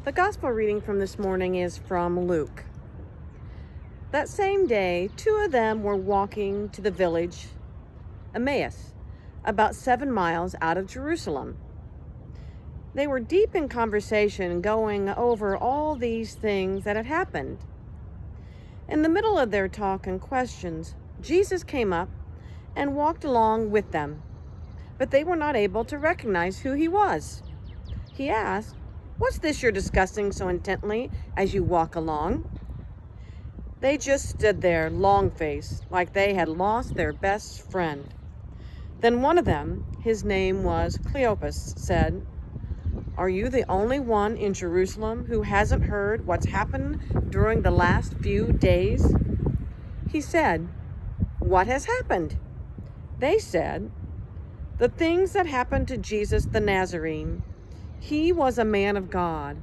The gospel reading from this morning is from Luke. That same day, two of them were walking to the village Emmaus, about 7 miles out of Jerusalem. They were deep in conversation, going over all these things that had happened. In the middle of their talk and questions, Jesus came up and walked along with them, but they were not able to recognize who he was. He asked, "What's this you're discussing so intently as you walk along?" They just stood there, long-faced, like they had lost their best friend. Then one of them, his name was Cleopas, said, "Are you the only one in Jerusalem who hasn't heard what's happened during the last few days?" He said, "What has happened?" They said, "The things that happened to Jesus the Nazarene. He was a man of God,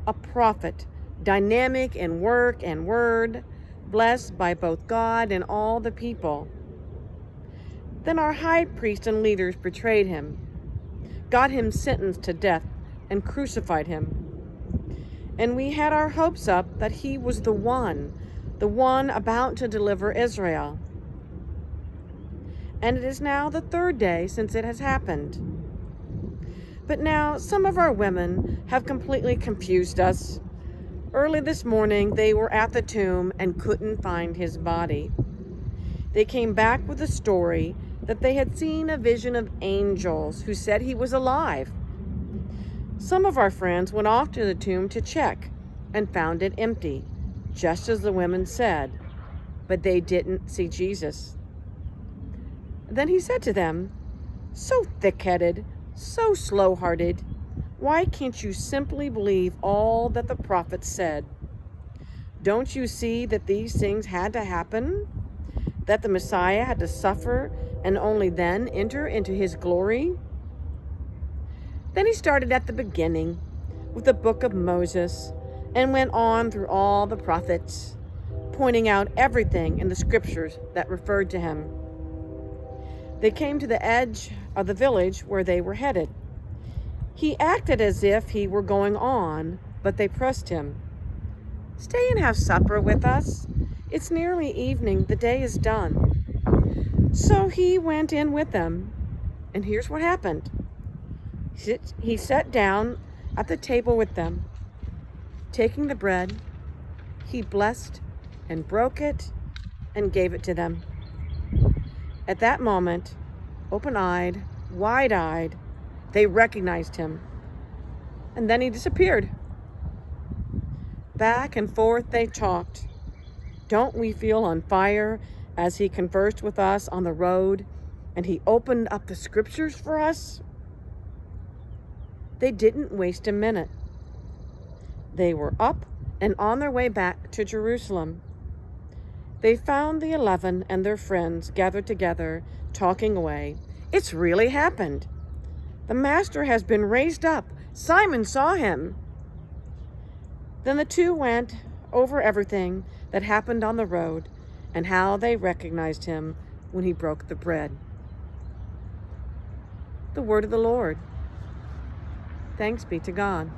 a prophet, dynamic in work and word, blessed by both God and all the people. Then our high priest and leaders betrayed him, got him sentenced to death, and crucified him. And we had our hopes up that he was the one about to deliver Israel. And it is now the 3rd day since it has happened. But now some of our women have completely confused us. Early this morning, they were at the tomb and couldn't find his body. They came back with a story that they had seen a vision of angels who said he was alive. Some of our friends went off to the tomb to check and found it empty, just as the women said, but they didn't see Jesus." Then he said to them, "So thick-headed, so slow-hearted, why can't you simply believe all that the prophets said? Don't you see that these things had to happen? That the Messiah had to suffer and only then enter into his glory?" Then he started at the beginning with the book of Moses and went on through all the prophets, pointing out everything in the scriptures that referred to him. They came to the edge of the village where they were headed. He acted as if he were going on, but they pressed him. "Stay and have supper with us. It's nearly evening. The day is done." So he went in with them, and here's what happened. He sat down at the table with them. Taking the bread, he blessed and broke it and gave it to them. At that moment, open-eyed, wide-eyed, they recognized him. And then he disappeared. Back and forth they talked. Don't we feel on fire as he conversed with us on the road and he opened up the scriptures for us? They didn't waste a minute. They were up and on their way back to Jerusalem. They found the 11 and their friends gathered together, talking away. "It's really happened. The Master has been raised up. Simon saw him." Then the two went over everything that happened on the road and how they recognized him when he broke the bread. The word of the Lord. Thanks be to God.